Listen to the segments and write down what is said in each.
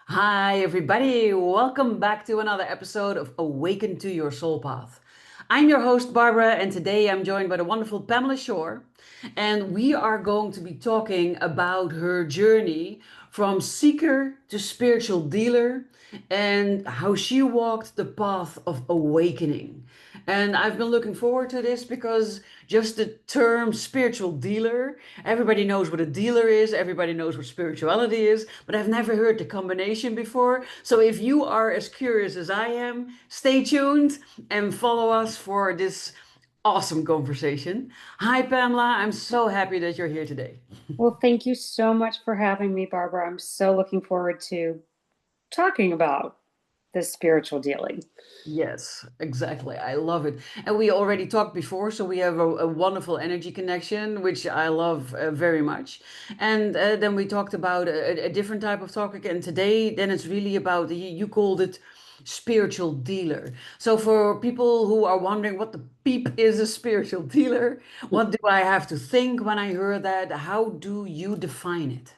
Hi, everybody. Welcome back to another episode of Awaken to Your Soul Path. I'm your host, Barbara, and today I'm joined by the wonderful Pamela Shore. And we are going to be talking about her journey from seeker to spiritual dealer and how she walked the path of awakening. And I've been looking forward to this because just the term spiritual dealer, everybody knows what a dealer is, everybody knows what spirituality is, but I've never heard the combination before. So if you are as curious as I am, stay tuned and follow us for this awesome conversation. Hi, Pamela. I'm so happy that you're here today. Well, thank you so much for having me, Barbara. I'm so looking forward to talking about this spiritual dealing. Yes, exactly. I love it. And we already talked before, so we have a wonderful energy connection, which I love very much. And then we talked about a different type of topic. And today, then it's really about, you called it spiritual dealer. So for people who are wondering what the peep is a spiritual dealer, what do I have to think when I hear that? How do you define it?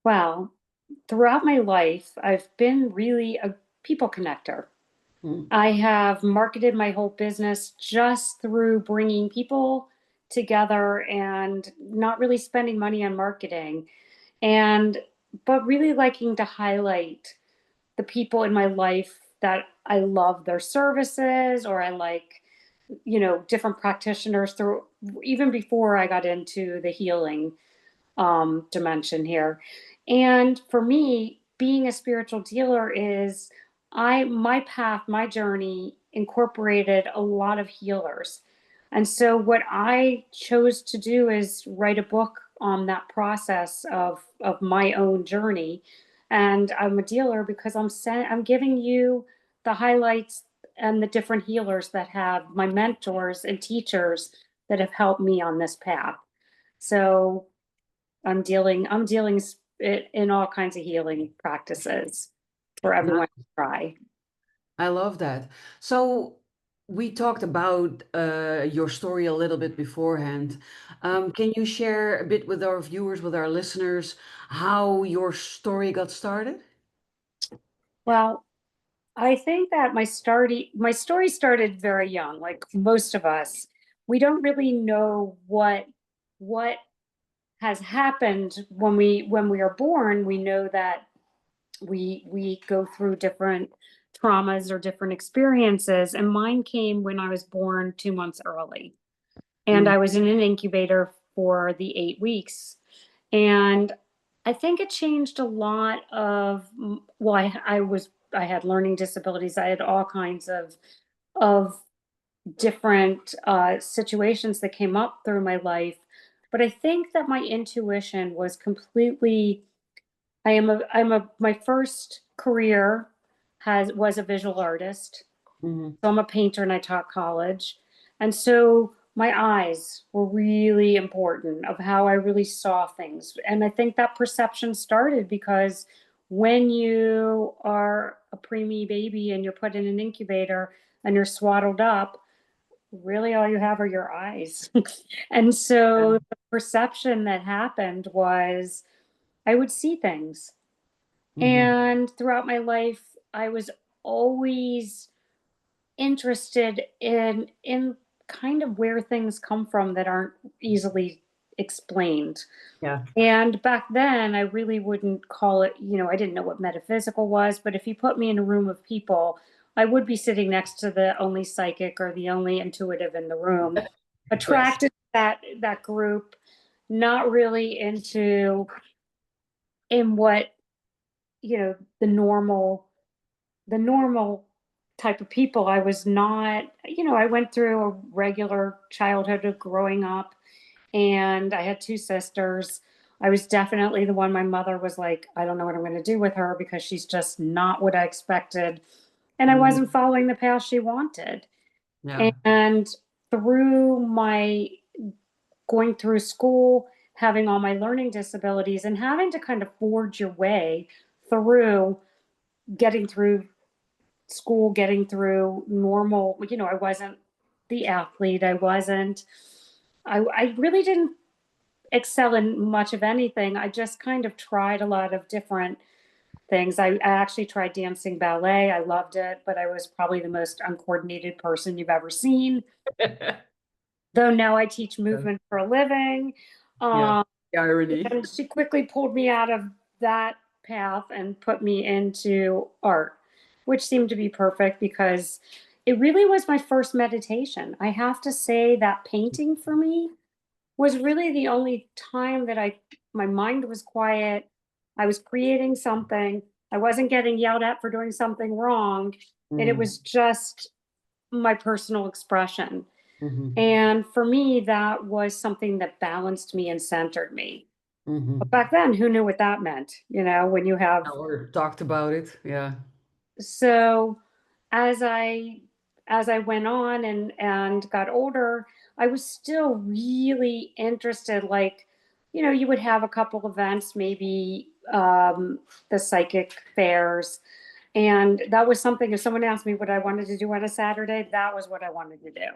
Well, throughout my life, I've been really a people connector. Mm, I have marketed my whole business just through bringing people together and not really spending money on marketing and but really liking to highlight the people in my life that I love their services or I like, different practitioners through even before I got into the healing dimension here. And for me, being a spiritual dealer is my path, my journey incorporated a lot of healers. And so what I chose to do is write a book on that process of my own journey. And I'm a dealer because I'm giving you the highlights and the different healers that have my mentors and teachers that have helped me on this path. So I'm dealing it in all kinds of healing practices for everyone to try. I love that. So we talked about your story a little bit beforehand. Can you share a bit with our viewers, with our listeners, how your story got started? Well, I think that my story started very young, like most of us. We don't really know what has happened when we are born. We know that we go through different traumas or different experiences, and mine came when I was born 2 months early. And Mm, I was in an incubator for the 8 weeks. And I think it changed a lot of, well, I had learning disabilities. I had all kinds of different situations that came up through my life. But I think that my intuition was completely, my first career was a visual artist. mhm. So I'm a painter and I taught college. And so my eyes were really important of how I really saw things. And I think that perception started because when you are a preemie baby and you're put in an incubator and you're swaddled up, really all you have are your eyes. And Yeah. so the perception that happened was I would see things. Mhm. And throughout my life, I was always interested in kind of where things come from that aren't easily explained. Yeah. And back then, I really wouldn't call it, I didn't know what metaphysical was, but if you put me in a room of people, I would be sitting next to the only psychic or the only intuitive in the room, Yes. attracted to that group, not really into in what, you know, the normal the normal type of people. I was not, I went through a regular childhood of growing up and I had two sisters. I was definitely the one my mother was like, I don't know what I'm going to do with her because she's just not what I expected. And I Mm, wasn't following the path she wanted. yeah. And through my going through school, having all my learning disabilities, and having to kind of forge your way through getting through school, getting through normal, I wasn't the athlete. I really didn't excel in much of anything. I just kind of tried a lot of different things. I actually tried dancing ballet. I loved it, but I was probably the most uncoordinated person you've ever seen. Though now I teach Yeah. movement for a living. Yeah. Um, The irony. and she quickly pulled me out of that path and put me into art, which seemed to be perfect because it really was my first meditation. I have to say that painting for me was really the only time that my mind was quiet. I was creating something. I wasn't getting yelled at for doing something wrong. And it Mm, was just my personal expression. mhm, And for me, that was something that balanced me and centered me. But mhm. back then, who knew what that meant? When you have Or talked about it. Yeah. so as I went on and got older, I was still really interested. Like, you would have a couple events, maybe the psychic fairs, and that was something. If someone asked me what I wanted to do on a Saturday, that was what I wanted to do.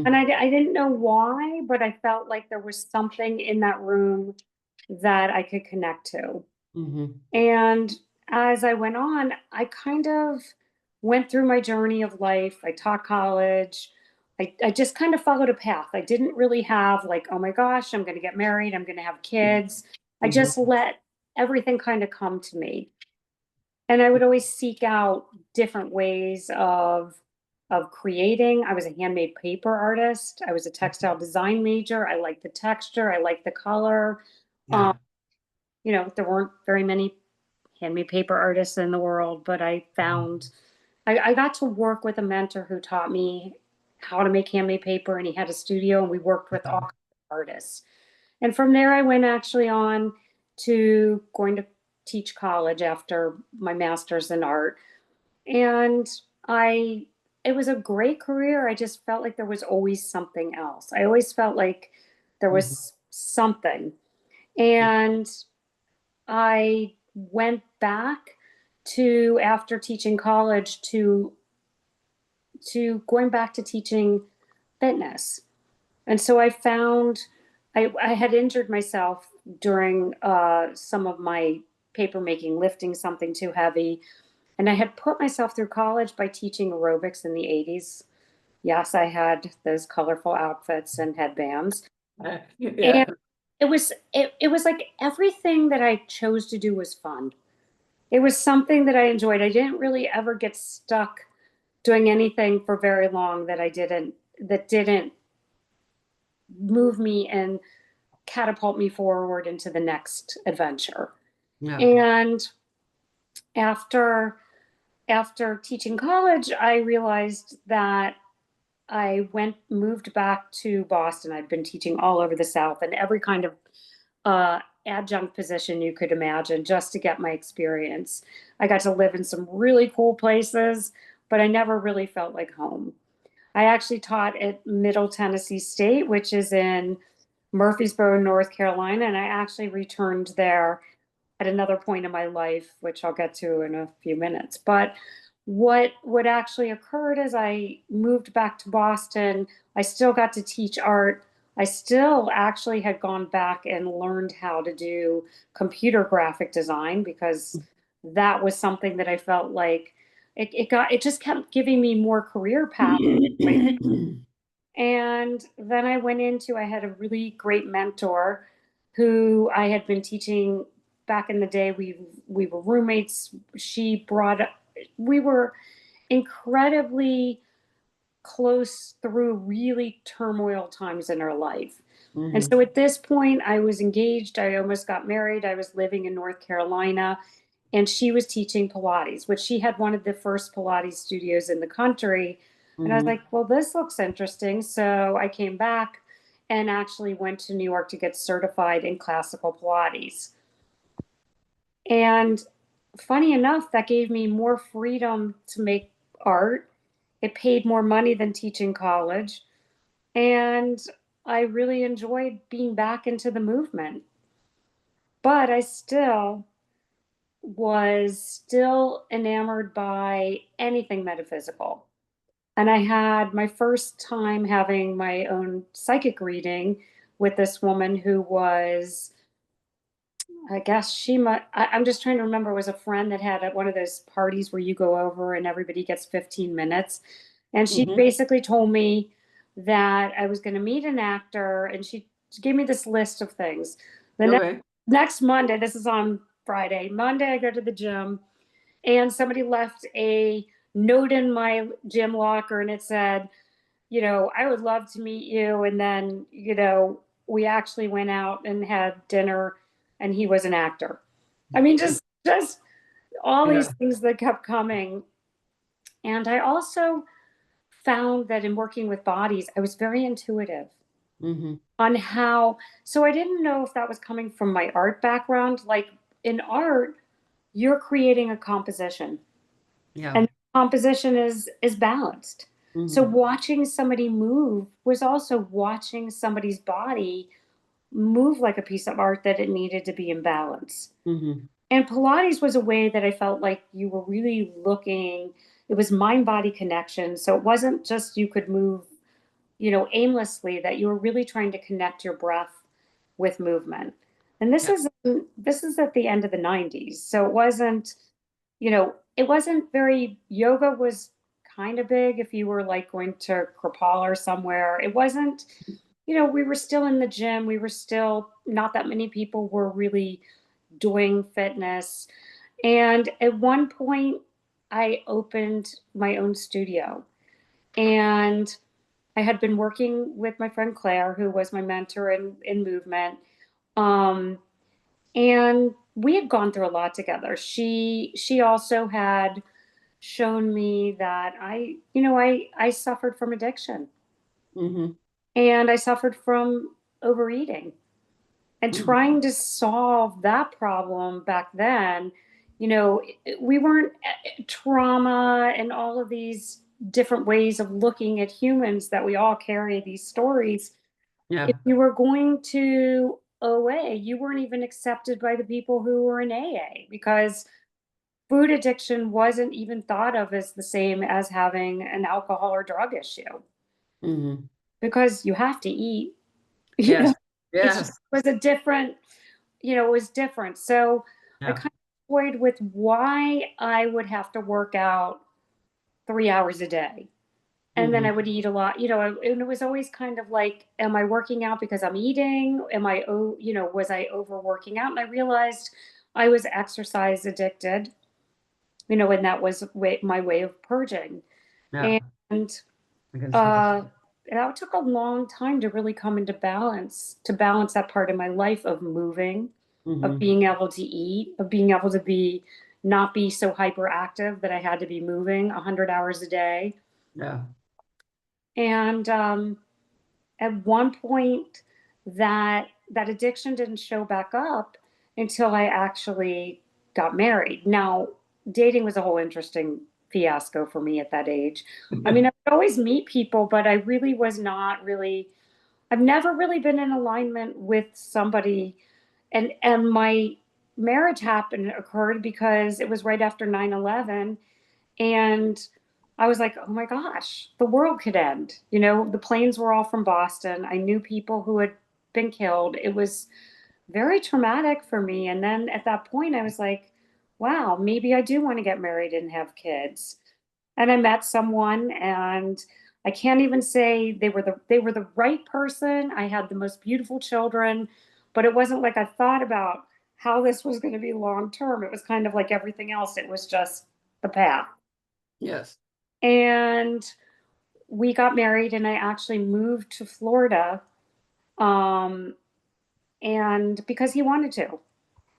And Mhm, I didn't know why, but I felt like there was something in that room that I could connect to. mhm, And as I went on, I kind of went through my journey of life. I taught college. I just kind of followed a path. I didn't really have like, oh my gosh, I'm going to get married. I'm going to have kids. I mhm, just let everything kind of come to me. And I would always seek out different ways of creating. I was a handmade paper artist. I was a textile design major. I liked the texture. I liked the color. Um, yeah. there weren't very many handmade paper artists in the world, but I got to work with a mentor who taught me how to make handmade paper, and he had a studio, and we worked with all kinds of artists. And from there, I went actually on to going to teach college after my master's in art. And I, it was a great career. I just felt like there was always something else. I always felt like there Mhm, was something. yeah. And I went back to after teaching college to going back to teaching fitness. And so I found I had injured myself during some of my paper making, lifting something too heavy. And I had put myself through college by teaching aerobics in the 80s. Yes, I had those colorful outfits and headbands. And Yeah. it was like everything that I chose to do was fun. It was something that I enjoyed. I didn't really ever get stuck doing anything for very long that didn't move me and catapult me forward into the next adventure. Yeah. And after after teaching college, I realized that I moved back to Boston. I'd been teaching all over the South and every kind of adjunct position you could imagine just to get my experience. I got to live in some really cool places, but I never really felt like home. I actually taught at Middle Tennessee State, which is in Murfreesboro, North Carolina, and I actually returned there at another point in my life, which I'll get to in a few minutes. But what actually occurred is I moved back to Boston. I still got to teach art. I still actually had gone back and learned how to do computer graphic design because that was something that I felt like it just kept giving me more career path. And then I had a really great mentor who I had been teaching back in the day. We were roommates. We were incredibly close through really turmoil times in our life. And Mhm, so at this point, I was engaged. I almost got married. I was living in North Carolina, and she was teaching Pilates, which she had one of the first Pilates studios in the country. And I was mhm, like, well, this looks interesting. So I came back and actually went to New York to get certified in classical Pilates. And funny enough, that gave me more freedom to make art. It paid more money than teaching college. And I really enjoyed being back into the movement. But I was still enamored by anything metaphysical. And I had my first time having my own psychic reading with this woman who was I guess I'm just trying to remember. It was a friend that had one of those parties where you go over and everybody gets 15 minutes. And she Hmm. basically told me that I was going to meet an actor, and she gave me this list of things. The Okay. next Monday, this is on Friday, Monday, I go to the gym, and somebody left a note in my gym locker, and it said, I would love to meet you. And then, we actually went out and had dinner, and he was an actor. I mean, just all these Yeah. things that kept coming. And I also found that in working with bodies, I was very intuitive Hmm. on how, so I didn't know if that was coming from my art background. Like in art, you're creating a composition, Yeah. and composition is balanced. So Hmm. watching somebody move was also watching somebody's body move like a piece of art, that it needed to be in balance. Hmm. And Pilates was a way that I felt like you were really looking, it was mind body connection. So it wasn't just you could move, aimlessly, that you were really trying to connect your breath with movement. And Yeah. this is at the end of the 90s. So it wasn't very, yoga was kind of big if you were like going to Kripalu or somewhere. It wasn't, we were still in the gym. We were still, not that many people were really doing fitness. And at one point, I opened my own studio. And I had been working with my friend Claire, who was my mentor in movement. Um, and we had gone through a lot together. She also had shown me that I suffered from addiction, Hmm. and I suffered from overeating. And Hmm. trying to solve that problem back then, we weren't, trauma and all of these different ways of looking at humans, that we all carry these stories. If Yeah. you were going to OA, you weren't even accepted by the people who were in AA, because food addiction wasn't even thought of as the same as having an alcohol or drug issue, Hmm. because you have to eat. you Yes. know it Yes. was a different, it was different. So I Yeah. kind of toyed with why I would have to work out 3 hours a day. And then Hmm. I would eat a lot, and it was always kind of like, am I working out because I'm eating? Was I overworking out? And I realized I was exercise addicted, and that was my way of purging. Yeah. And I can see that. uh, that took a long time to really come into balance, to balance that part of my life of moving, of Hmm. being able to eat, of being able to not be so hyperactive that I had to be moving 100 hours a day. Yeah. And at one point, that addiction didn't show back up until I actually got married. Now, dating was a whole interesting fiasco for me at that age. I mean, I would always meet people, but I really was not really, I've never really been in alignment with somebody. And my marriage occurred because it was right after 9/11. And I was like, oh my gosh, the world could end. The planes were all from Boston. I knew people who had been killed. It was very traumatic for me. And then at that point, I was like, wow, maybe I do want to get married and have kids. And I met someone, and I can't even say they were the right person. I had the most beautiful children, but it wasn't like I thought about how this was going to be long term. It was kind of like everything else. It was just the path. Yes. And we got married, and I actually moved to Florida, um, and because he wanted to.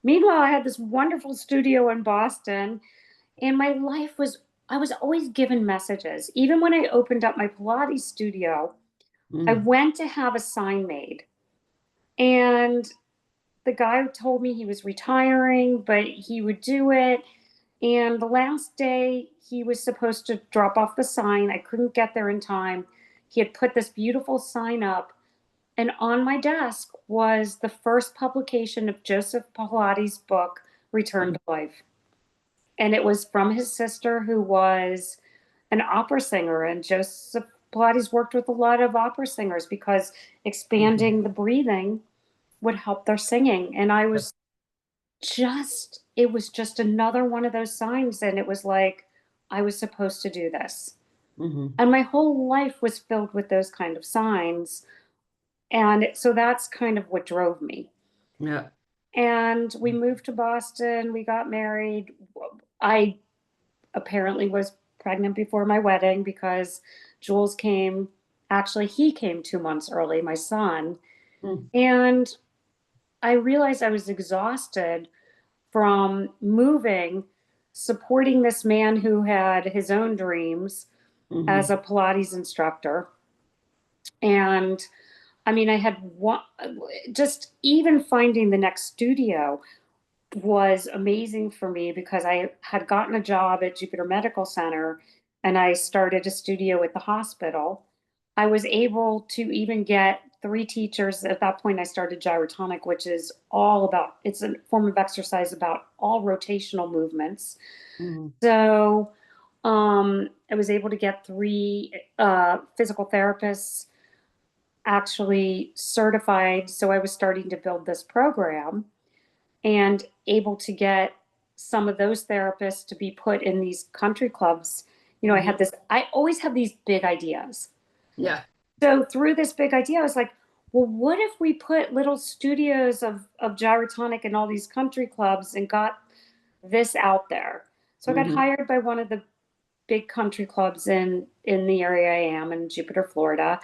Meanwhile, I had this wonderful studio in Boston, and my life was, I was always given messages. Even when I opened up my Pilates studio, I Mm. went to have a sign made. And the guy told me he was retiring, but he would do it. And the last day he was supposed to drop off the sign, I couldn't get there in time. He had put this beautiful sign up, and on my desk was the first publication of Joseph Pilates' book, Return to Life. And it was from his sister, who was an opera singer. And Joseph Pilates worked with a lot of opera singers because Mhm. expanding the breathing would help their singing. And I was it was just another one of those signs. And it was like, I was supposed to do this. Mm-hmm. And my whole life was filled with those kind of signs. And so that's kind of what drove me. Yeah. And we moved to Boston, we got married. I apparently was pregnant before my wedding because Jules came, actually, he came 2 months early, my son. Mm-hmm. And I realized I was exhausted from moving, supporting this man who had his own dreams as a Pilates instructor. And I mean, I had one, just even finding the next studio was amazing for me because I had gotten a job at Jupiter Medical Center and I started a studio at the hospital. I was able to even get 3 teachers. At that point, I started gyrotonic, which is all about, it's a form of exercise about all rotational movements. Mm-hmm. So I was able to get 3 physical therapists actually certified. So I was starting to build this program and able to get some of those therapists to be put in these country clubs. You know, Mm-hmm. I always have these big ideas. Yeah. So through this big idea, I was like, well, what if we put little studios of gyrotonic in all these country clubs and got this out there? So I got Mm-hmm. hired by one of the big country clubs in the area I am in Jupiter, Florida.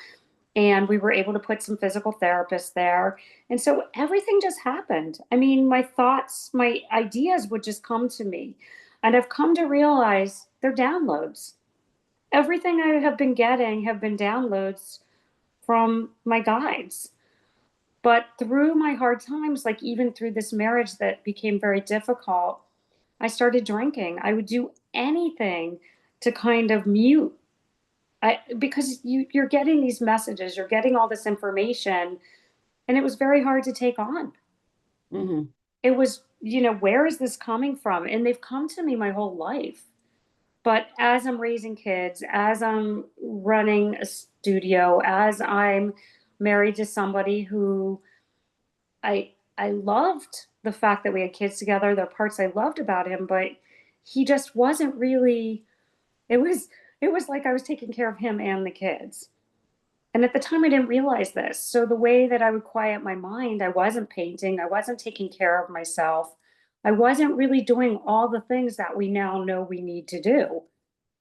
And we were able to put some physical therapists there. And so everything just happened. I mean, my thoughts, my ideas would just come to me. And I've come to realize they're downloads. Everything I have been getting have been downloads from my guides. But through my hard times, like even through this marriage that became very difficult, I started drinking. I would do anything to kind of mute because you're getting these messages, you're getting all this information, and it was very hard to take on. Mm-hmm. It was, where is this coming from? And they've come to me my whole life. But as I'm raising kids, as I'm running a studio, as I'm married to somebody who I loved the fact that we had kids together, there are parts I loved about him, but he just wasn't really, it was it was like I was taking care of him and the kids. And at the time, I didn't realize this. So the way that I would quiet my mind, I wasn't painting, I wasn't taking care of myself. I wasn't really doing all the things that we now know we need to do.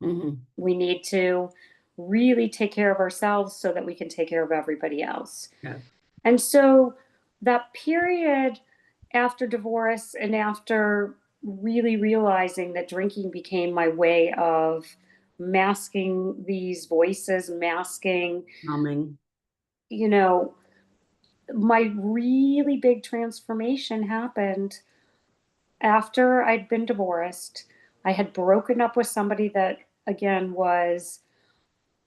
Mm-hmm. We need to really take care of ourselves so that we can take care of everybody else. Yeah. And so that period after divorce and after really realizing that drinking became my way of masking these voices, masking, Numbing. you know, my really big transformation happened after I'd been divorced. I had broken up with somebody that, again, was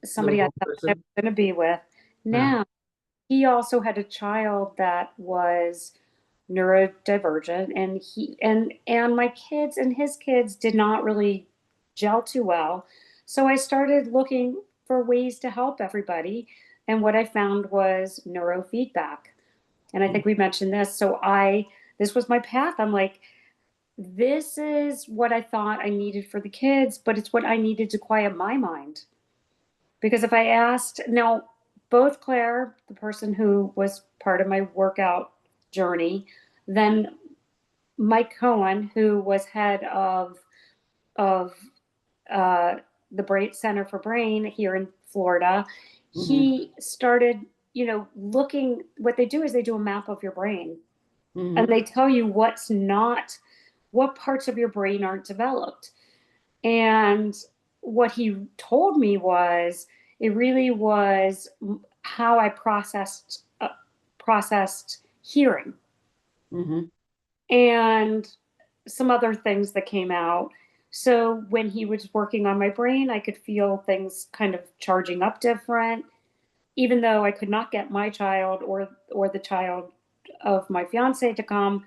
The somebody I wrong thought I was person. going to be with. Yeah. Now, he also had a child that was neurodivergent, and my kids and his kids did not really gel too well. So I started looking for ways to help everybody, and what I found was neurofeedback. And I think we mentioned this. So this was my path. I'm like, this is what I thought I needed for the kids, but it's what I needed to quiet my mind. Because if I asked, now, both Claire, the person who was part of my workout journey, then Mike Cohen, who was head of uh, the Brain Center for Brain here in Florida, Mm-hmm. he started, looking. What they do is they do a map of your brain, and Mm-hmm. they tell you what parts of your brain aren't developed. And what he told me was it really was how I processed hearing Mm-hmm. and some other things that came out. So when he was working on my brain, I could feel things kind of charging up different, even though I could not get my child or the child of my fiance to come.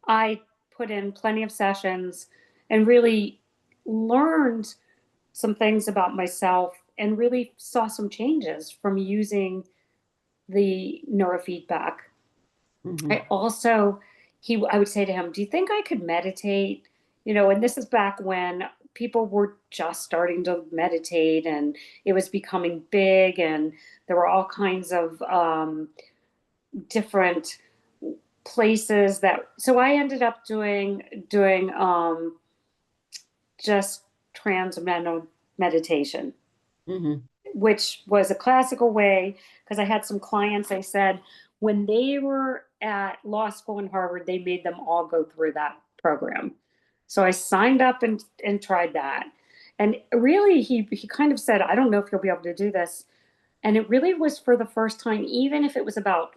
I put in plenty of sessions and really learned some things about myself and really saw some changes from using the neurofeedback. Mm-hmm. I also, I would say to him, do you think I could meditate? And this is back when people were just starting to meditate and it was becoming big, and there were all kinds of different places so I ended up doing just transcendental meditation, Mm-hmm. which was a classical way, because I had some clients, I said when they were at law school in Harvard, they made them all go through that program. So I signed up and tried that. And really, he kind of said, I don't know if you'll be able to do this. And it really was for the first time, even if it was about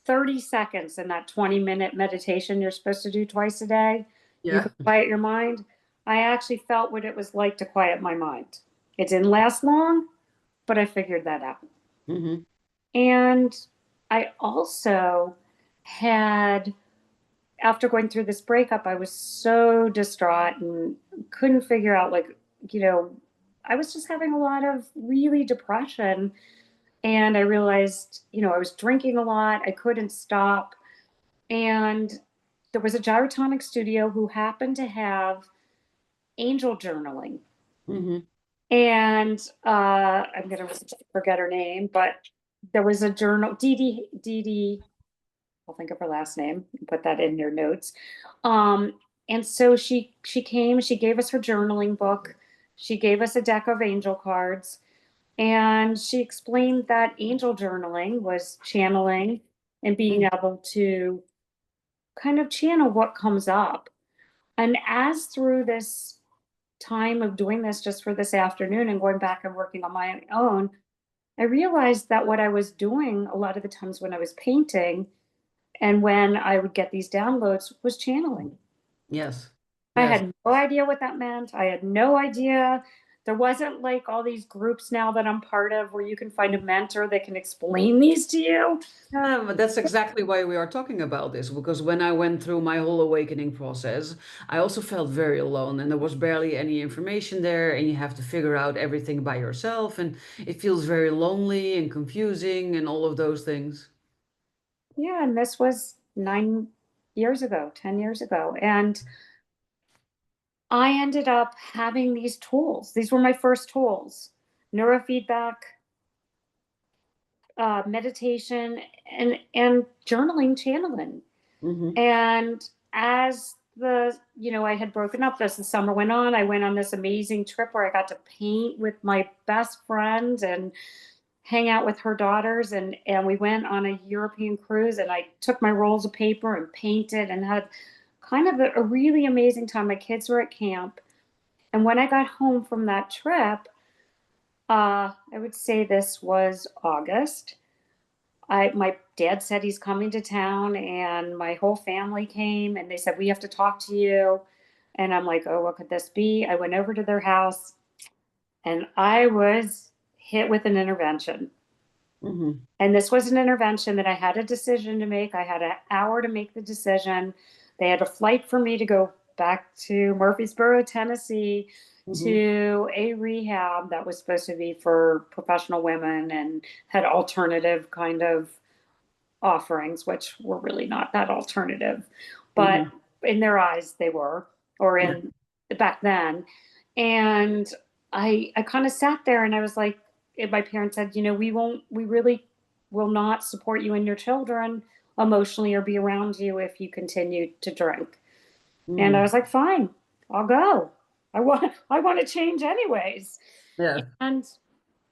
30 seconds in that 20-minute meditation you're supposed to do twice a day, you Yeah. can quiet your mind. I actually felt what it was like to quiet my mind. It didn't last long, but I figured that out. Mm-hmm. And I also had, after going through this breakup, I was so distraught and couldn't figure out, like, you know, I was just having a lot of really depression. And I realized, I was drinking a lot, I couldn't stop. And there was a gyrotonic studio who happened to have angel journaling. Mm-hmm. And I'm going to forget her name, but there was a journal, Dee Dee, I'll think of her last name and put that in your notes. Um, and so she came, she gave us her journaling book, she gave us a deck of angel cards, and she explained that angel journaling was channeling and being able to kind of channel what comes up. And as through this time of doing this just for this afternoon and going back and working on my own, I realized that what I was doing a lot of the times when I was painting and when I would get these downloads was channeling. Yes. I Yes. had no idea what that meant. I had no idea. There wasn't like all these groups now that I'm part of where you can find a mentor that can explain these to you. Yeah, but that's exactly why we are talking about this, because when I went through my whole awakening process, I also felt very alone and there was barely any information there, and you have to figure out everything by yourself, and it feels very lonely and confusing and all of those things. Yeah, and this was 9 years ago, 10 years ago. And I ended up having these tools. These were my first tools: neurofeedback, meditation, and journaling, channeling. Mm-hmm. And as I had broken up as the summer went on, I went on this amazing trip where I got to paint with my best friend and hang out with her daughters, and we went on a European cruise, and I took my rolls of paper and painted and had kind of a really amazing time. My kids were at camp. And when I got home from that trip, I would say this was August. My dad said he's coming to town, and my whole family came, and they said, we have to talk to you. And I'm like, oh, what could this be? I went over to their house, and I was hit with an intervention. Mm-hmm. And this was an intervention that I had a decision to make. I had an hour to make the decision. They had a flight for me to go back to Murfreesboro, Tennessee, Mm-hmm. to a rehab that was supposed to be for professional women and had alternative kind of offerings, which were really not that alternative. But Mm-hmm. in their eyes, they were, or Yeah. in back then. And I kind of sat there and I was like, and my parents said, we really will not support you and your children emotionally or be around you if you continue to drink. And I Mm-hmm. was like, fine, I'll go. I want to change anyways. Yes. And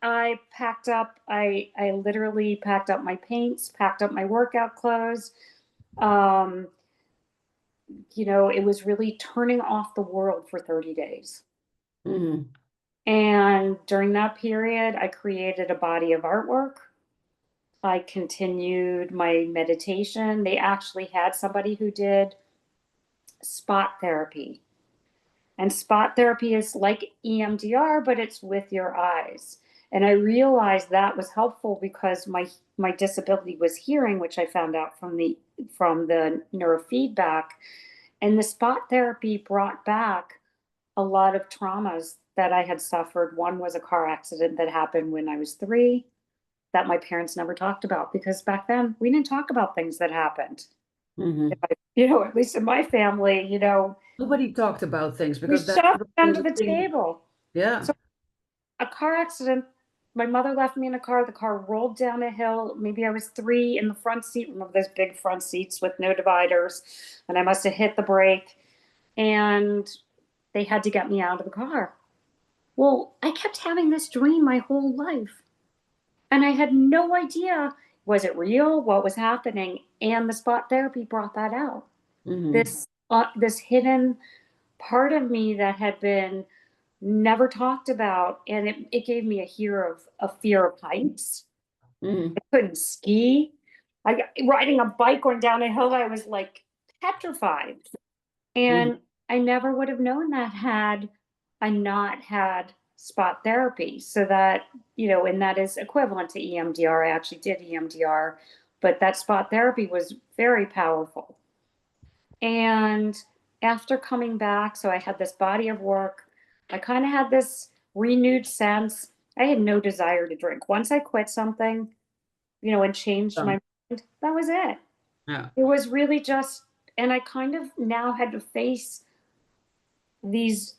I packed up, I literally packed up my paints, packed up my workout clothes. Um, it was really turning off the world for 30 days. Mm-hmm. And during that period, I created a body of artwork. I continued my meditation. They actually had somebody who did spot therapy. And spot therapy is like EMDR, but it's with your eyes. And I realized that was helpful because my disability was hearing, which I found out from the neurofeedback. And the spot therapy brought back a lot of traumas that I had suffered. One was a car accident that happened when I was 3 that my parents never talked about, because back then we didn't talk about things that happened. Hmm. At least in my family, Nobody talked about things we because that shoved would have it been under the the thing. table. Yeah. So a car accident, my mother left me in a car. The car rolled down a hill. Maybe I was three in the front seat, one of those big front seats with no dividers. And I must have hit the brake and they had to get me out of the car. Well, I kept having this dream my whole life. And I had no idea, was it real? What was happening? And the spot therapy brought that out. Hmm. This hidden part of me that had been never talked about, and it gave me a fear of heights. Hmm. I couldn't ski. Riding a bike going down a hill, I was like petrified. Hmm. And I never would have known that had I not had spot therapy. So that, and that is equivalent to EMDR. I actually did EMDR, but that spot therapy was very powerful. And after coming back, so I had this body of work, I kind of had this renewed sense. I had no desire to drink. Once I quit something, and changed my mind, that was it. Yeah. It was really just, and I kind of now had to face these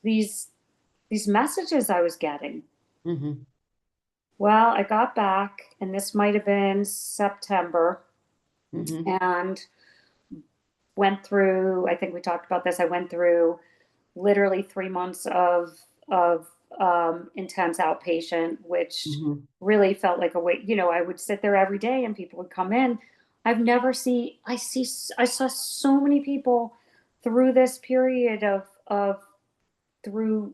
messages I was getting. Hmm. Well, I got back, and this might have been September, Hmm. and went through, I think we talked about this. I went through literally 3 months of intense outpatient, which Hmm. really felt like a way. I would sit there every day, and people would come in. I saw so many people through this period of through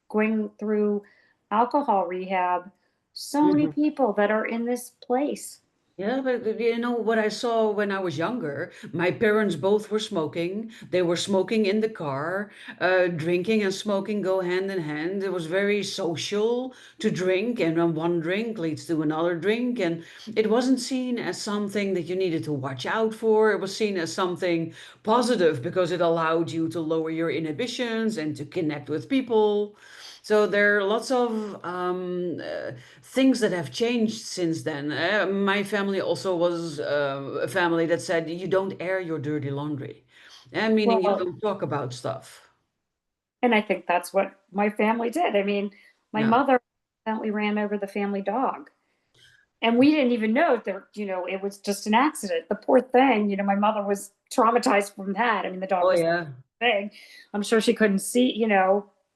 going through alcohol rehab. So many Hmm. people that are in this place. Yeah, but you know what I saw when I was younger? My parents both were smoking. They were smoking in the car. Drinking and smoking go hand in hand. It was very social to drink, and then one drink leads to another drink. And it wasn't seen as something that you needed to watch out for. It was seen as something positive because it allowed you to lower your inhibitions and to connect with people. So there are lots of things that have changed since then. My family also was a family that said you don't air your dirty laundry, meaning you Well, don't talk about stuff. and I think that's what my family did. I mean, my Yeah. mother accidentally ran over the family dog. And we didn't even know that, it was just an accident. The poor thing, my mother was traumatized from that. I mean, the dog Oh was yeah. big. I'm sure she couldn't see,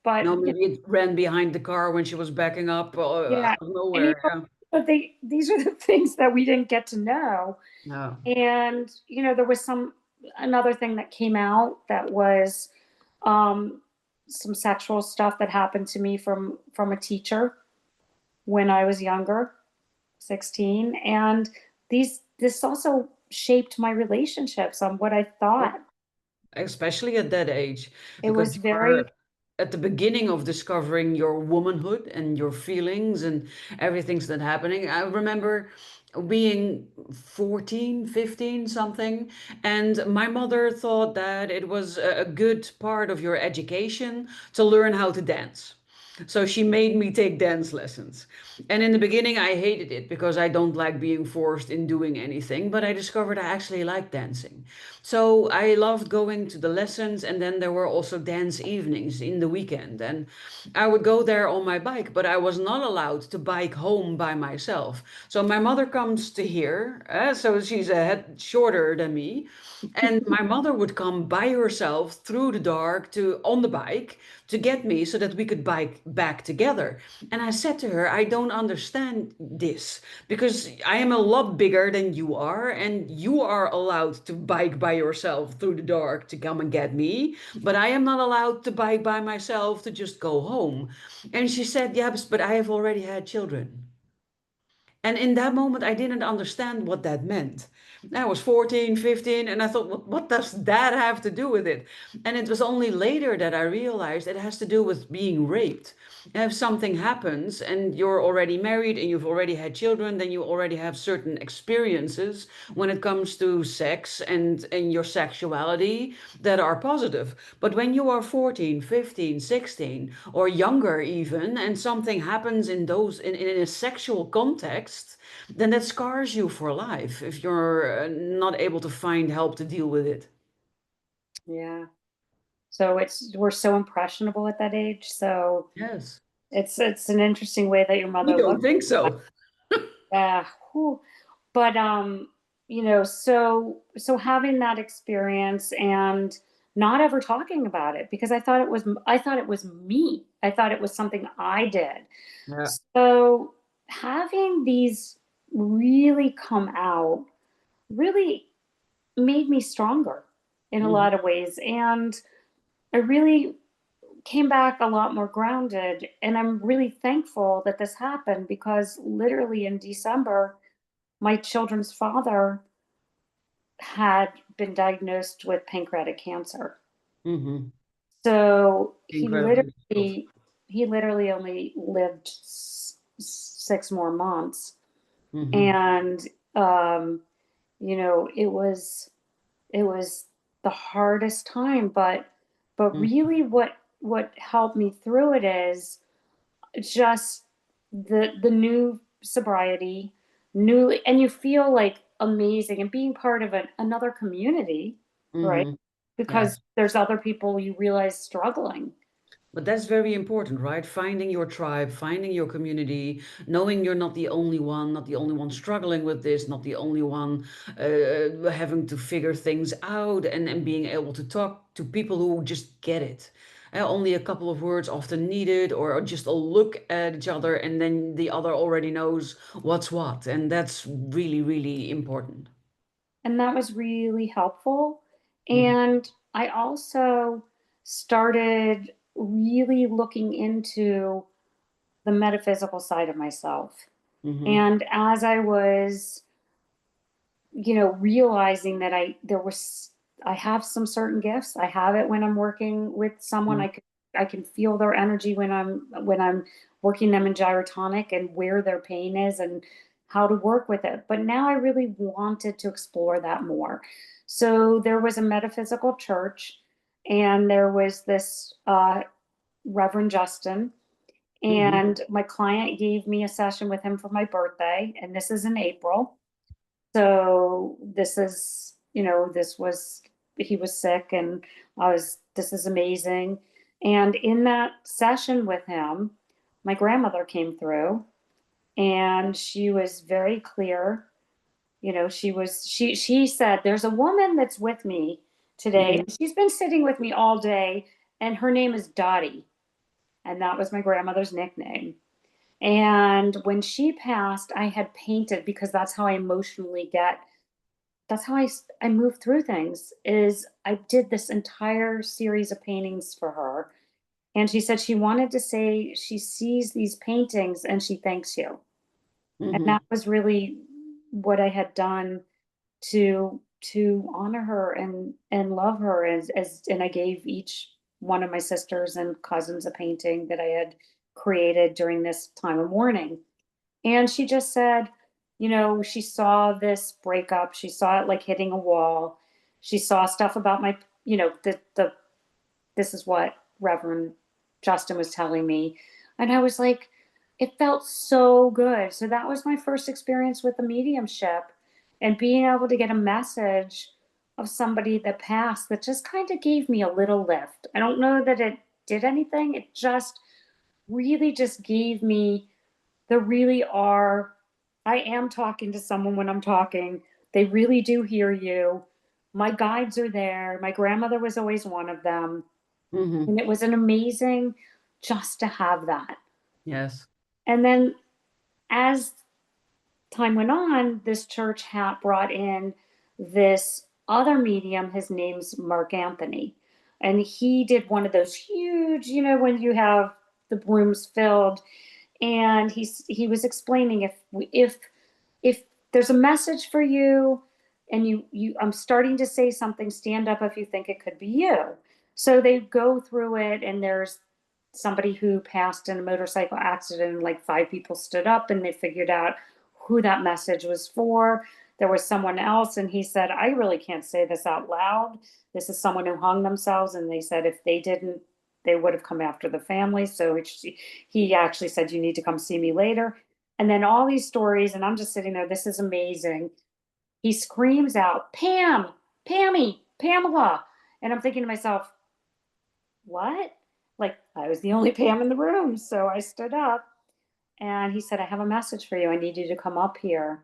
but No, maybe it ran behind the car when she was backing up yeah. out of And nowhere. Yeah. but these are the things that we didn't get to know. No. And, there was another thing that came out that was um, some sexual stuff that happened to me from a teacher when I was younger, 16. And this also shaped my relationships on what I Oh, thought. especially at that age, It because was you very, were at the beginning of discovering your womanhood and your feelings and everything's that happening. I remember being 14, 15, something, and my mother thought that it was a good part of your education to learn how to dance. So she made me take dance lessons. And in the beginning, I hated it because I don't like being forced in doing anything, but I discovered I actually like dancing. So I loved going to the lessons, and then there were also dance evenings in the weekend. And I would go there on my bike, but I was not allowed to bike home by myself. So my mother comes to here, so she's a head shorter than me, and my mother would come by herself through the dark to on the bike to get me so that we could bike back together. And I said to her, I don't understand this because I am a lot bigger than you are, and you are allowed to bike by yourself through the dark to come and get me, but I am not allowed to bike by myself to just go home. And she said, yes, but I have already had children. And in that moment, I didn't understand what that meant. I was 14, 15, and I thought, what does that have to do with it? And it was only later that I realized it has to do with being raped. If something happens and you're already married and you've already had children, then you already have certain experiences when it comes to sex and your sexuality that are positive. But when you are 14, 15, 16, or younger even, and something happens in a sexual context, past, then that scars you for life if you're not able to find help to deal with it. Yeah. So we're so impressionable at that age. So Yes. it's an interesting way that your You mother don't looked think at so? that. Whew. But so having that experience and not ever talking about it because I thought it was me. I thought it was something I did. Yeah. So having these really come out really made me stronger in a Hmm. lot of ways. And I really came back a lot more grounded. And I'm really thankful that this happened because literally in December, my children's father had been diagnosed with pancreatic cancer. Hmm. So Incredibly difficult. he literally only lived 6 more months. Hmm. And um, it was the hardest time, but really what helped me through it is just the new sobriety, new, and you feel like amazing and being part of another community, right? Hmm. Because Yes. there's other people you realize struggling. But that's very important, right? Finding your tribe, finding your community, knowing you're not the only one, not the only one struggling with this, not the only one having to figure things out, and being able to talk to people who just get it. Only a couple of words often needed, or just a look at each other, and then the other already knows what's what. And that's really, really important. And that was really helpful. Hmm. And I also started really looking into the metaphysical side of myself. Hmm. And as I was, realizing that I have some certain gifts. I have it when I'm working with someone. I can feel their energy when I'm working them in gyrotonic and where their pain is and how to work with it. But now I really wanted to explore that more. So there was a metaphysical church, and there was this Reverend Justin, Hmm. and my client gave me a session with him for my birthday, and this is in April. So he was sick, and this is amazing. And in that session with him, my grandmother came through, and she was very clear. She said, "There's a woman that's with me today. Hmm. She's been sitting with me all day, and her name is Dottie." And that was my grandmother's nickname. And when she passed, I had painted because that's how I move through things. Is I did this entire series of paintings for her, and she said she wanted to say she sees these paintings and she thanks you. And Hmm. that was really what I had done to honor her and love her, as and I gave each one of my sisters and cousins a painting that I had created during this time of mourning. And she just said, she saw this breakup. She saw it like hitting a wall. She saw stuff about this is what Reverend Justin was telling me. And I was like, it felt so good. So that was my first experience with the mediumship and being able to get a message of somebody that passed that just kind of gave me a little lift. I don't know that it did anything. It just really just gave me there really are. I am talking to someone when I'm talking. They really do hear you. My guides are there. My grandmother was always one of them. Hmm. And it was an amazing just to have that. Yes. And then as time went on, this church had brought in this other medium. His name's Mark Anthony. And he did one of those huge, when you have the rooms filled, and he was explaining if there's a message for you and you I'm starting to say something, stand up if you think it could be you. So they go through it, and there's somebody who passed in a motorcycle accident, and like 5 people stood up and they figured out who that message was for. There was someone else, and he said, I really can't say this out loud. This is someone who hung themselves, and they said if they didn't, they would have come after the family. So he actually said, you need to come see me later. And then all these stories, and I'm just sitting there, this is amazing. He screams out, Pam, Pammy, Pamela. And I'm thinking to myself, what? Like, I was the only Pam in the room. So I stood up and he said, I have a message for you. I need you to come up here.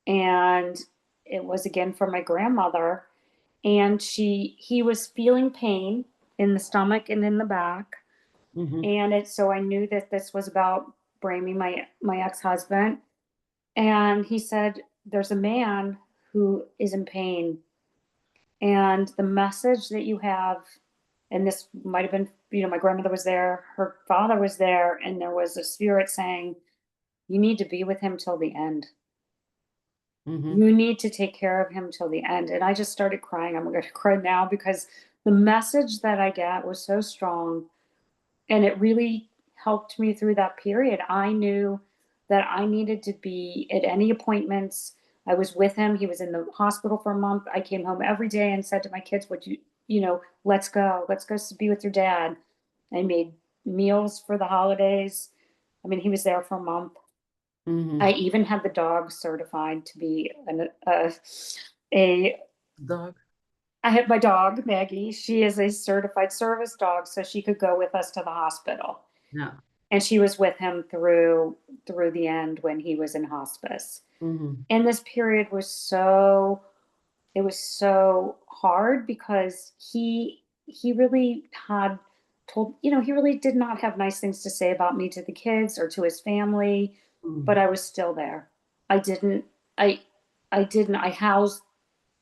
And it was again from my grandmother. And he was feeling pain in the stomach and in the back. Mm-hmm. And so I knew that this was about blaming my ex-husband. And he said, there's a man who is in pain. And the message that you have, and this might have been, my grandmother was there, her father was there, and there was a spirit saying, you need to be with him till the end. Mm-hmm. You need to take care of him till the end. And I just started crying. I'm going to cry now because the message that I got was so strong. And it really helped me through that period. I knew that I needed to be at any appointments. I was with him. He was in the hospital for a month. I came home every day and said to my kids, would let's go. Let's go be with your dad. I made meals for the holidays. I mean, he was there for a month. I Mm-hmm. even had the dog certified to be a Dog. I had my dog, Maggie. She is a certified service dog, so she could go with us to the hospital. Yeah. And she was with him through the end when he was in hospice. Mm-hmm. And this period was so hard because he really had told, he really did not have nice things to say about me to the kids or to his family, but Mm-hmm. I was still there. I didn't I I didn't I housed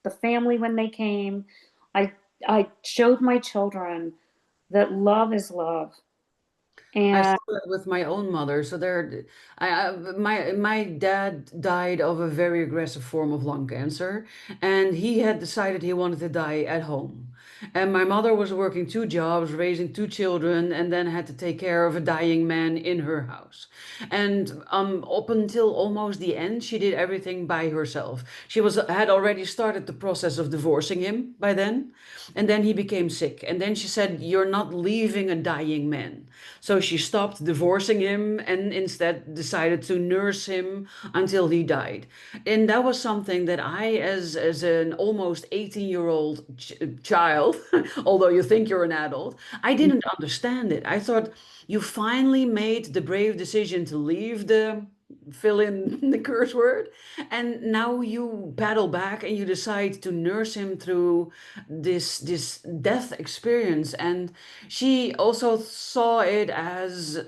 the family when they came. I I showed my children that love is love. I saw And that with my own mother. So my dad died of a very aggressive form of lung cancer, and he had decided he wanted to die at home. And my mother was working two jobs, raising two children, and then had to take care of a dying man in her house. And up until almost the end, she did everything by herself. She had already started the process of divorcing him by then, and then he became sick. And then she said, "You're not leaving a dying man." So she stopped divorcing him and instead decided to nurse him until he died. And that was something that I, as an almost 18-year-old child, although you think you're an adult, I didn't understand it. I thought you finally made the brave decision to leave the fill in the curse word, and now you paddle back and you decide to nurse him through this death experience. And she also saw it as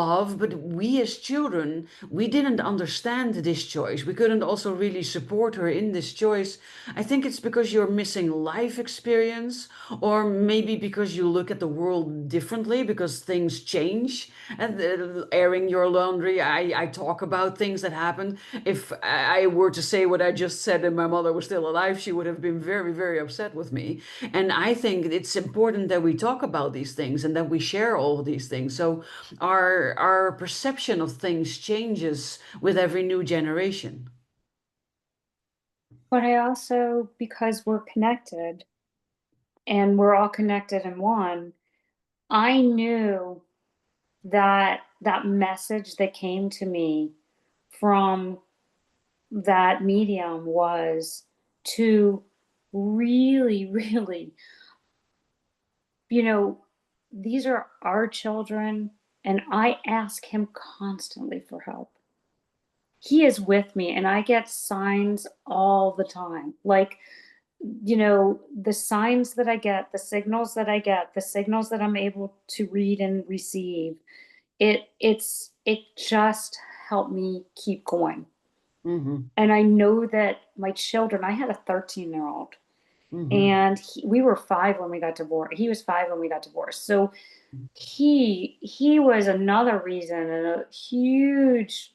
love, but we as children, we didn't understand this choice. We couldn't also really support her in this choice. I think it's because you're missing life experience, or maybe because you look at the world differently, because things change. And airing your laundry, I talk about things that happened. If I were to say what I just said and my mother was still alive, she would have been very, very upset with me. And I think it's important that we talk about these things and that we share all these things. So our perception of things changes with every new generation. but I also, because we're connected and we're all connected in one, I knew that that message that came to me from that medium was to really, really, you know, these are our children, and I ask him constantly for help. He is with me, and I get signs all the time. Like, the signs that I get, the signals that I get, the signals that I'm able to read and receive, it just helped me keep going. Hmm. And I know that my children, I had a 13-year-old, Hmm. and we were 5 when we got divorced. He was 5 when we got divorced. So he was another reason and a huge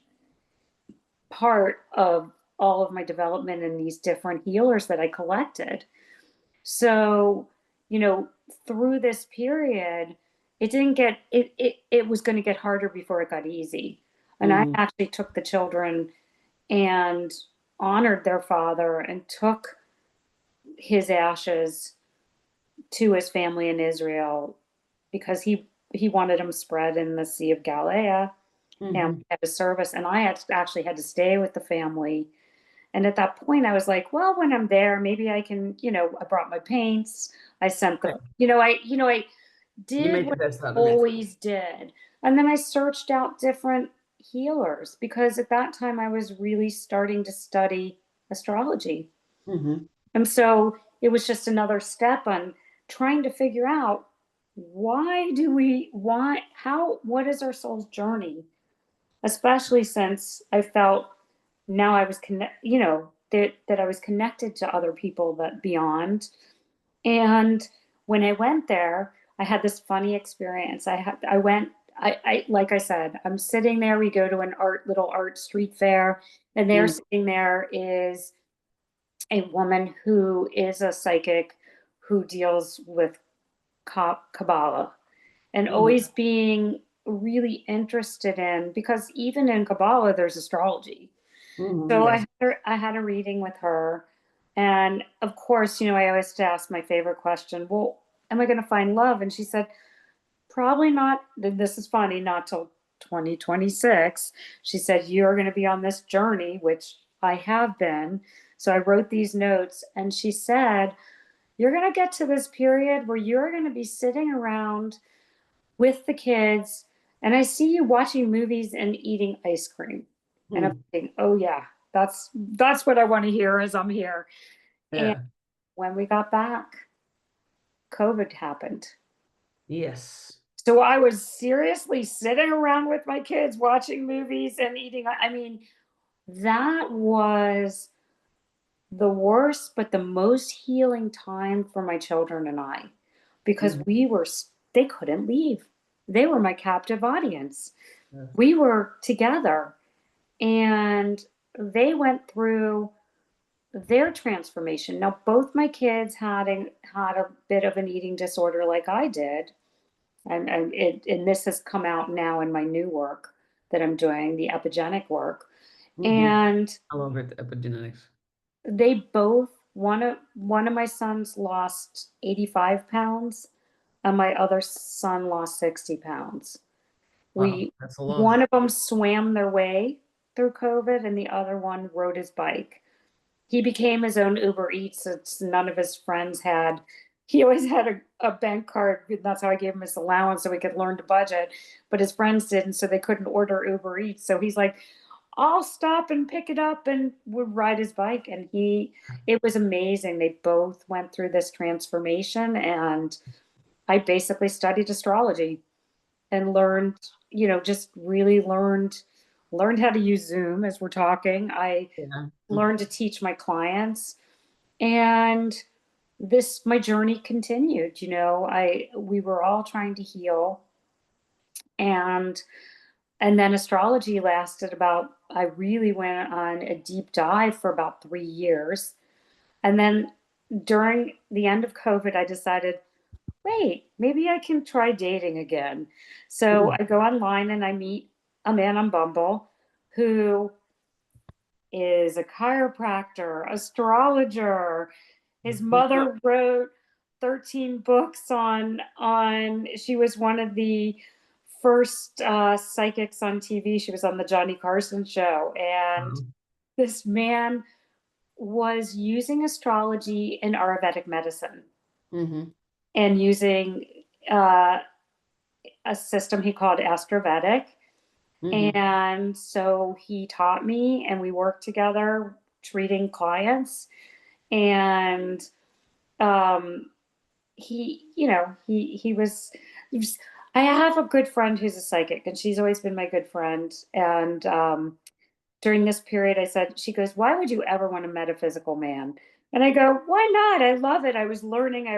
part of all of my development in these different healers that I collected. So, you know, through this period, it was going to get harder before it got easy. And I Hmm. actually took the children and honored their father and took his ashes to his family in Israel because he wanted them spread in the Sea of Galilee. and Mm-hmm. we had a service, and I actually had to stay with the family. And at that point, I was like, well, when I'm there, maybe I can, I brought my paints. I sent Right. I You did made the what I best out of it. always did. And then I searched out different healers because at that time I was really starting to study astrology. Mm-hmm. And so it was just another step on trying to figure out what is our soul's journey? Especially since I felt now I was that I was connected to other people that beyond. And when I went there, I had this funny experience. I went I like I said, I'm sitting there, we go to an little art street fair, and there Mm-hmm. sitting there is a woman who is a psychic who deals with Kabbalah and always being really interested in, because even in Kabbalah, there's astrology. Mm-hmm. So Yes. I had a reading with her. And of course, I always ask my favorite question, well, am I going to find love? And she said, probably not. This is funny, not till 2026. She said, you're going to be on this journey, which I have been. So I wrote these notes, and she said, you're going to get to this period where you're going to be sitting around with the kids, and I see you watching movies and eating ice cream. And I'm Mm. thinking, oh yeah, that's what I want to hear as I'm here. And Yeah. when we got back, COVID happened. Yes. So I was seriously sitting around with my kids watching movies and eating. I mean, that was the worst, but the most healing time for my children and I, because Mm-hmm. they couldn't leave. They were my captive audience. Yes. We were together, and they went through their transformation. Now, both my kids had a bit of an eating disorder like I did, and this has come out now in my new work that I'm doing, the epigenetic work. Mm-hmm. And I love it, epigenetics. they both one of my sons lost 85 pounds, and my other son lost 60 pounds. Wow, We that's a lot. One of them swam their way through COVID, and the other one rode his bike. He became his own Uber Eats since none of his friends had. He always had a bank card, and that's how I gave him his allowance so he could learn to budget. But his friends didn't, so they couldn't order Uber Eats. So he's like, I'll stop and pick it up, and would ride his bike. And it was amazing. They both went through this transformation, and I basically studied astrology and learned, just really learned how to use Zoom as we're talking. I Yeah. learned to teach my clients, and this my journey continued. I we were all trying to heal, and then astrology lasted about I really went on a deep dive for about 3 years. And then during the end of COVID, I decided, wait, maybe I can try dating again. So Mm. I go online and I meet a man on Bumble who is a chiropractor, astrologer. His mother wrote 13 books on she was one of the first psychics on TV. She was on the Johnny Carson show. And Wow. this man was using astrology in Ayurvedic medicine Mm-hmm. and using uh, a system he called Astrovedic. Mm-hmm. And so he taught me, and we worked together treating clients. And um, he was, I have a good friend who's a psychic, and she's always been my good friend. And during this period, I said, she goes, why would you ever want a metaphysical man? And I go, why not? I love it. I was learning.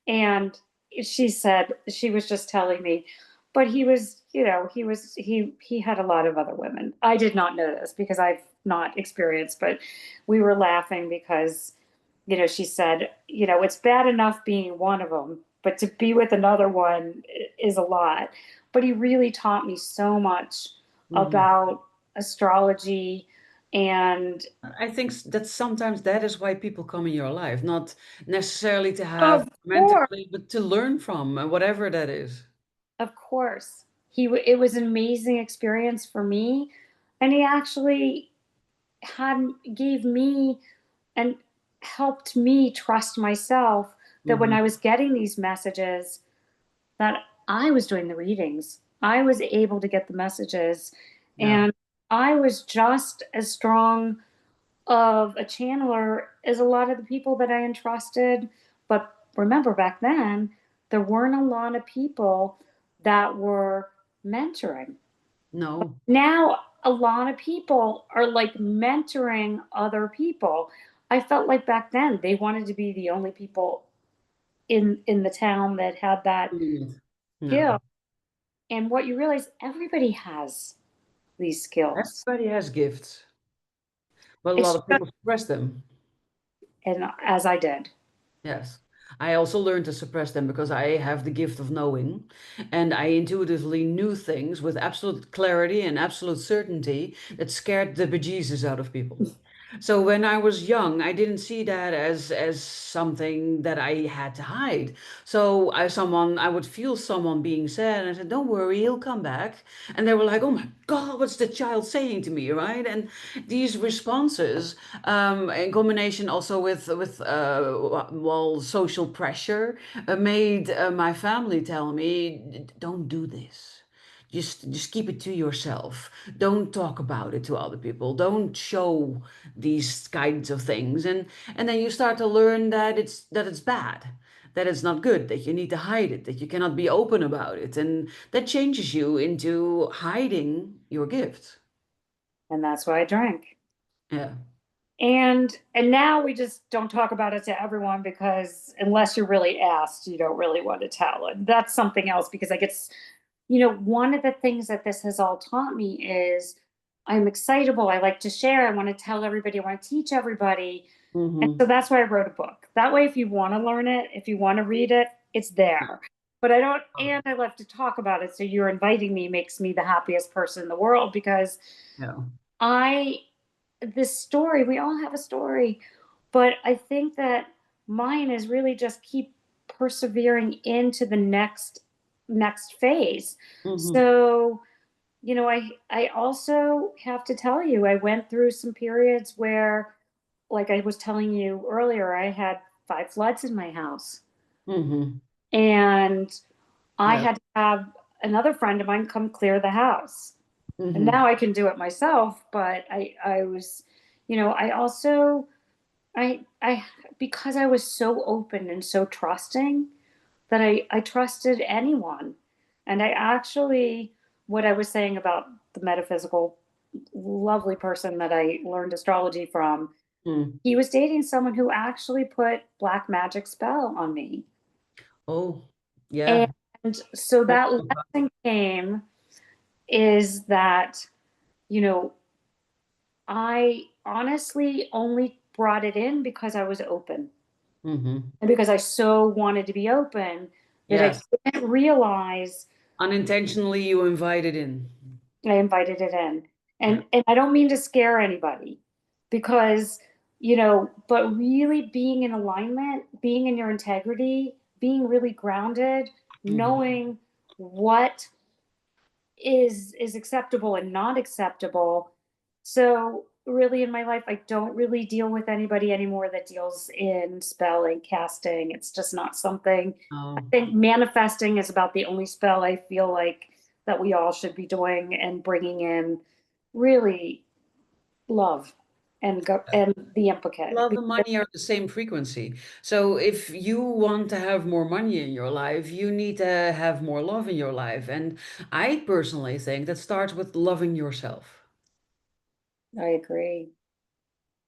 And she said, she was just telling me, but he had a lot of other women. I did not know this because I've not experienced, but we were laughing because, she said, it's bad enough being one of them, but to be with another one is a lot. But he really taught me so much Mm-hmm. about astrology. And I think that sometimes that is why people come in your life, not necessarily to have of course, romantically, but to learn from, whatever that is. of course, it was an amazing experience for me. And he actually gave me and helped me trust myself that when Mm-hmm. I was getting these messages, that I was doing the readings. I was able to get the messages, Yeah. and I was just as strong of a channeler as a lot of the people that I entrusted. But remember, back then, there weren't a lot of people that were mentoring. No. Now, a lot of people are like mentoring other people. I felt like back then they wanted to be the only people in the town that had that Doing it. skill. No. And what you realize, everybody has these skills. Everybody has gifts, but a lot It's of just, people suppress them. and as I did. Yes. I also learned to suppress them because I have the gift of knowing and I intuitively knew things with absolute clarity and absolute certainty that scared the bejesus out of people. So when I was young, I didn't see that as something that I had to hide. So I would feel someone being sad and I said, "Don't worry, he'll come back." And they were like, "Oh my God, what's the child saying to me?" Right? And these responses in combination also with social pressure made my family tell me, "Don't do this. Just keep it to yourself. Don't talk about it to other people. Don't show these kinds of things." And then you start to learn that it's bad, that it's not good, that you need to hide it, that you cannot be open about it, and that changes you into hiding your gift. And that's why I drank. Yeah. And now we just don't talk about it to everyone, because unless you're really asked, you don't really want to tell. And that's something else, because I get, one of the things that this has all taught me is I'm excitable. I like to share. I want to tell everybody. I want to teach everybody. And Mm-hmm. so that's why I wrote a book. That way, if you want to learn it, if you want to read it, it's there. But I don't, and I love to talk about it. So you're inviting me makes me the happiest person in the world, because Yeah. I, this story, we all have a story, but I think that mine is really just keep persevering into the next phase. Mm-hmm. So, I also have to tell you, I went through some periods where, like I was telling you earlier, I had 5 floods in my house. Mm-hmm. And I Yeah. had to have another friend of mine come clear the house. And Mm-hmm. now I can do it myself, but I was, I also I because I was so open and so trusting, that I trusted anyone. And I actually, what I was saying about the metaphysical lovely person that I learned astrology from, Mm. he was dating someone who actually put black magic spell on me. Oh, yeah. And so That's that lesson came, is that, you know, I honestly only brought it in because I was open, mm-hmm. and because I so wanted to be open, that I Yes. didn't realize Unintentionally, you invited in. I invited it in. Yeah. And I don't mean to scare anybody, because, but really being in alignment, being in your integrity, being really grounded, Mm-hmm. knowing what is acceptable and not acceptable. So really in my life, I don't really deal with anybody anymore that deals in spelling, casting. It's just not something. I Oh, think manifesting is about the only spell I feel like that we all should be doing, and bringing in really love and the implicate. love and money are the same frequency. So if you want to have more money in your life, you need to have more love in your life. And I personally think that starts with loving yourself. I agree.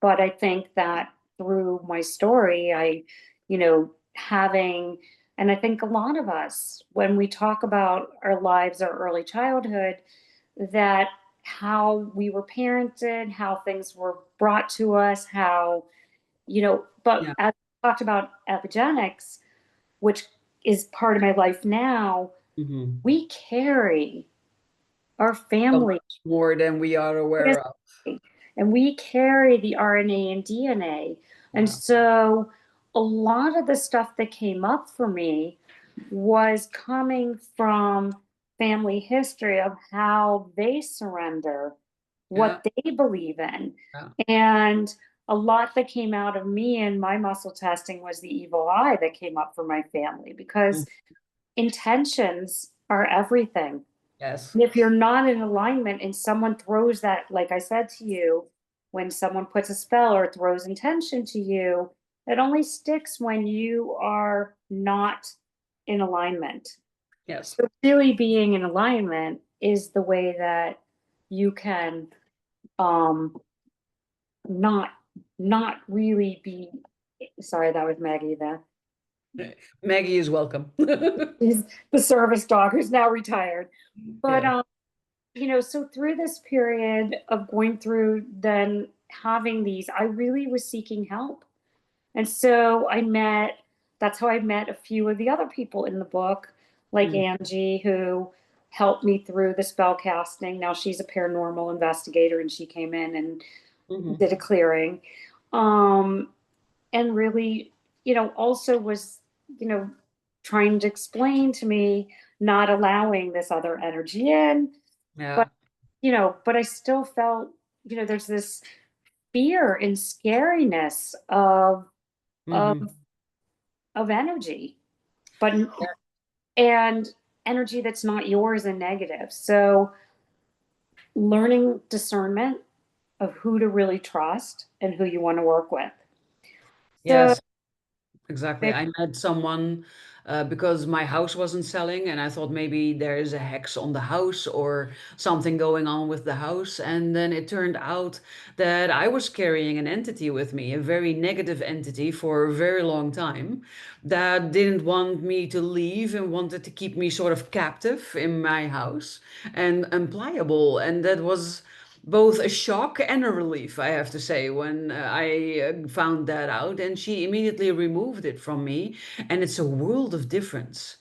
But I think that through my story, having, and I think a lot of us, when we talk about our lives, our early childhood, that how we were parented, how things were brought to us, but Yeah. as we talked about epigenetics, which is part of my life now, Mm-hmm. we carry our So family. much more than we are aware of. And we carry the RNA and DNA. And Yeah. so a lot of the stuff that came up for me was coming from family history of how they surrender, Yeah. what they believe in. Yeah. And a lot that came out of me and my muscle testing was the evil eye that came up for my family, Mm. because intentions are everything. Yes. And if you're not in alignment and someone throws that, like I said to you, when someone puts a spell or throws intention to you, it only sticks when you are not in alignment. Yes. So really being in alignment is the way that you can um not not really be, sorry, that was Maggie, Maggie is welcome. is the service dog who's now retired. But Yeah. so through this period of going through then having these, I really was seeking help. And so that's how I met a few of the other people in the book, like Mm. Angie, who helped me through the spell casting. Now she's a paranormal investigator and she came in and Mhm. did a clearing. Um, and really, also was, you know, trying to explain to me not allowing this other energy in. But, Yeah. but I still felt, there's this fear and scariness of Mhm. of energy, but and energy that's not yours and negative. So learning discernment of who to really trust and who you want to work with. So Yes. Exactly. I met someone because my house wasn't selling, and I thought maybe there is a hex on the house or something going on with the house. And then it turned out that I was carrying an entity with me, a very negative entity for a very long time that didn't want me to leave and wanted to keep me sort of captive in my house and unpliable. And that was both a shock and a relief, I have to say, when I found that out. And she immediately removed it from me. And it's a world of difference.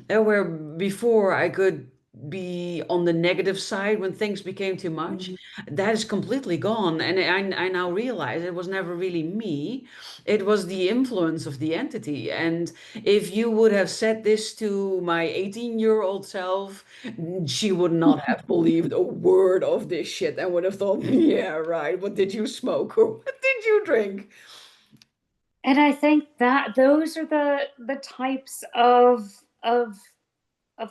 Where before I could be on the negative side when things became too much, that is completely gone. And I now realize it was never really me. It was the influence of the entity. And if you would have said this to my 18-year-old self, she would not have believed a word of this shit and would have thought, yeah, right. What did you smoke or what did you drink? and I think that those are the types of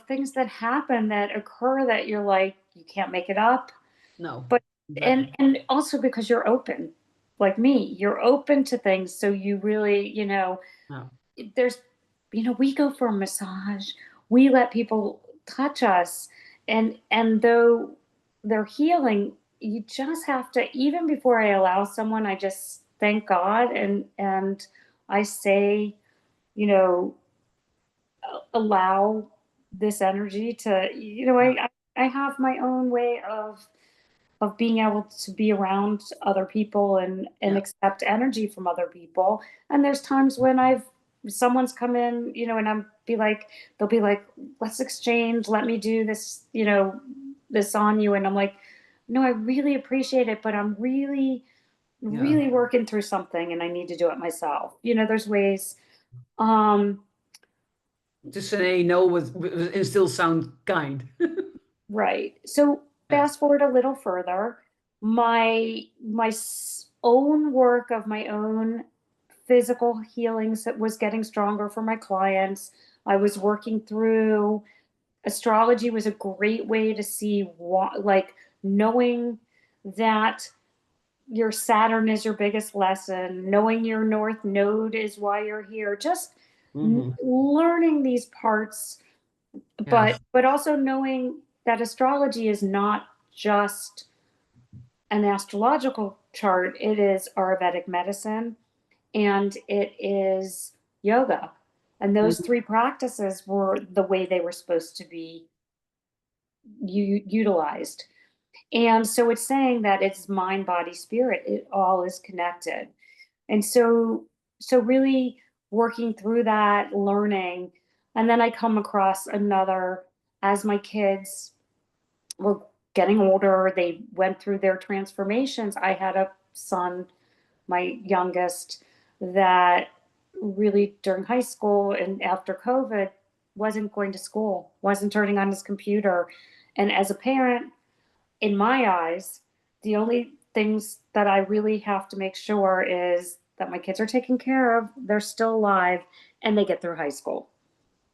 things that happen, that occur, that you're like, you can't make it up. No, But exactly. and also because you're open, like me, you're open to things. So you really, No. there's, we go for a massage, we let people touch us, and though they're healing, you just have to, even before I allow someone, I just thank God, and I say, you know allow this energy to, I have my own way of being able to be around other people and Yeah. accept energy from other people. And there's times when someone's come in, and they'll be like, let's exchange, let me do this, this on you. And I'm like, no, I really appreciate it, but I'm really, Yeah. really working through something and I need to do it myself. There's ways. Um, To say no and still sound kind. Right. So Yes. fast forward a little further, my own work of my own physical healings that was getting stronger for my clients. I was working through astrology was a great way to see what, like, knowing that your Saturn is your biggest lesson, knowing your North Node is why you're here, just Hmm. learning these parts, but Yes. also knowing that astrology is not just an astrological chart, it is Ayurvedic medicine and it is yoga. And those Mhm. three practices were the way they were supposed to be utilized. And so it's saying that it's mind, body, spirit, it all is connected. And so really working through that, learning, and then I come across another, as my kids were getting older, they went through their transformations. I had a son, my youngest, that really during high school and after COVID, wasn't going to school, wasn't turning on his computer. And as a parent, in my eyes, the only things that I really have to make sure is that my kids are taken care of, they're still alive, and they get through high school.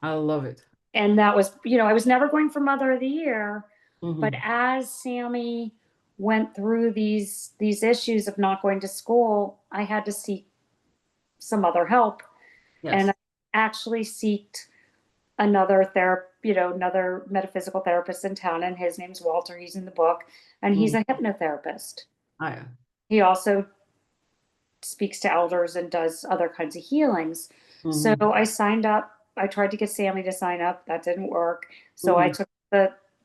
I love it. And that was, I was never going for Mother of the Year, but Hmm. as Sammy went through these issues of not going to school, I had to seek some other help. And I Yes. actually seeked another another metaphysical therapist in town, and his name's Walter. He's in the book, and he's Hmm. a hypnotherapist. Ah, yeah. He also speaks to elders and does other kinds of healings. So Hmm. I signed up. I tried to get Sammy to sign up. That didn't work. So I Hmm. took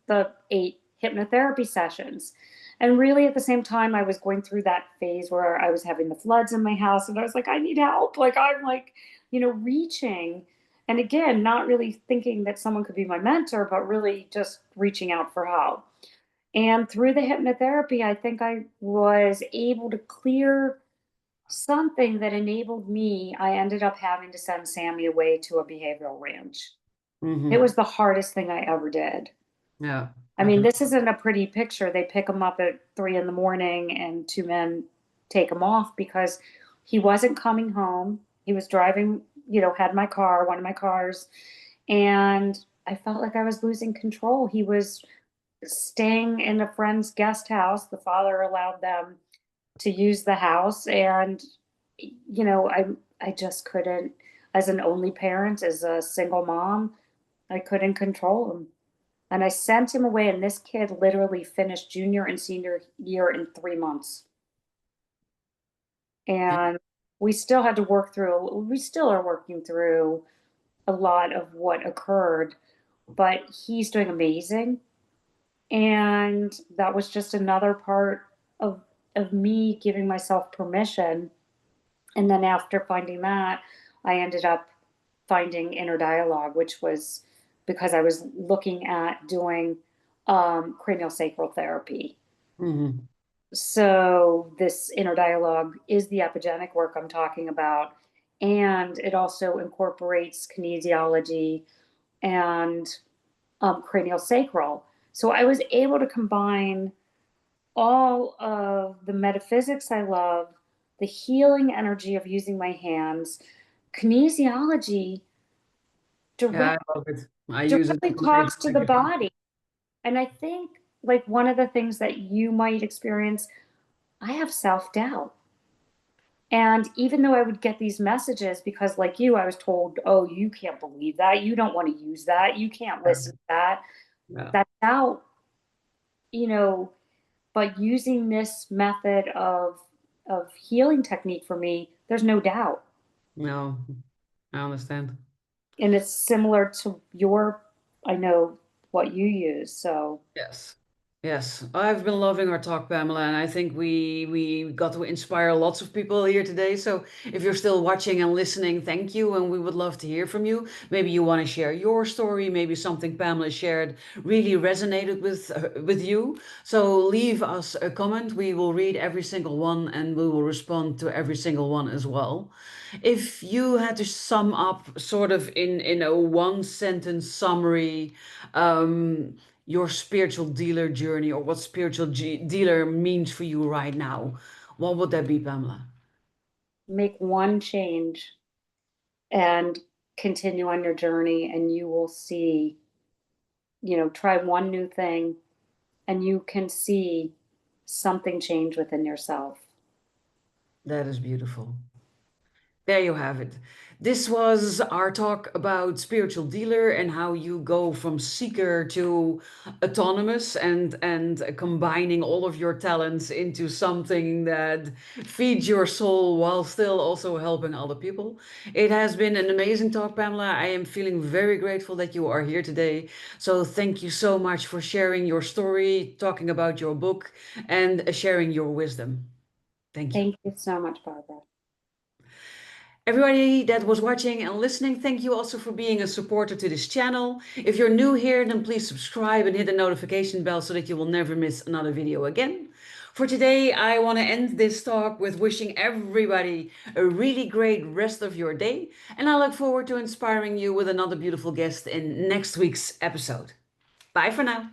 the 8 hypnotherapy sessions. And really at the same time I was going through that phase where I was having the floods in my house and I was like, I need help. Like I'm like, reaching. And again, not really thinking that someone could be my mentor, but really just reaching out for help. And through the hypnotherapy, I think I was able to clear something that enabled me. I ended up having to send Sammy away to a behavioral ranch. It Hmm. was the hardest thing I ever did. Yeah, I I mean, can. this isn't a pretty picture. They pick him up at 3 in the morning and 2 men take him off because he wasn't coming home. He was driving, had my car, one of my cars, and I felt like I was losing control. He was staying in a friend's guest house. The father allowed them to use the house, and I just couldn't, as an only parent, as a single mom, I couldn't control him. And I sent him away, and this kid literally finished junior and senior year in 3 months. Yeah. And we still are working through a lot of what occurred, but he's doing amazing. And that was just another part of me giving myself permission. And then after finding that, I ended up finding inner dialogue, which was because I was looking at doing cranial sacral therapy. Hmm. So this inner dialogue is the epigenetic work I'm talking about, and it also incorporates kinesiology and cranial sacral. So I was able to combine all of the metaphysics I love, the healing energy of using my hands, kinesiology Yeah, direct, I love it. I use it directly for my talks to the execution. body. And I think like one of the things that you might experience, I have self-doubt. And even though I would get these messages, because like you, I was told, oh, you can't believe that. You don't want to use that. You can't Yeah. listen to that. Yeah. That's out, you know, but using this method of healing technique for me, there's no doubt. No, I understand. And it's similar to I know what you use. So Yes. Yes. I've been loving our talk, Pamela, and I think we got to inspire lots of people here today. So if you're still watching and listening, thank you, and we would love to hear from you. Maybe you want to share your story, maybe something Pamela shared really resonated with you. So leave us a comment. We will read every single one and we will respond to every single one as well. If you had to sum up sort of in a one sentence summary, um, your spiritual dealer journey or what spiritual dealer means for you right now, what would that be, Pamela? make one change and continue on your journey, and you will see, try one new thing and you can see something change within yourself. That is beautiful. There you have it. This was our talk about spiritual dealer and how you go from seeker to autonomous and combining all of your talents into something that feeds your soul while still also helping other people. It has been an amazing talk, Pamela. I am feeling very grateful that you are here today. So thank you so much for sharing your story, talking about your book, and sharing your wisdom. Thank you. Thank you so much, Barbara. Everybody that was watching and listening, thank you also for being a supporter to this channel. If you're new here, then please subscribe and hit the notification bell so that you will never miss another video again. For today, I want to end this talk with wishing everybody a really great rest of your day, and I look forward to inspiring you with another beautiful guest in next week's episode. Bye for now.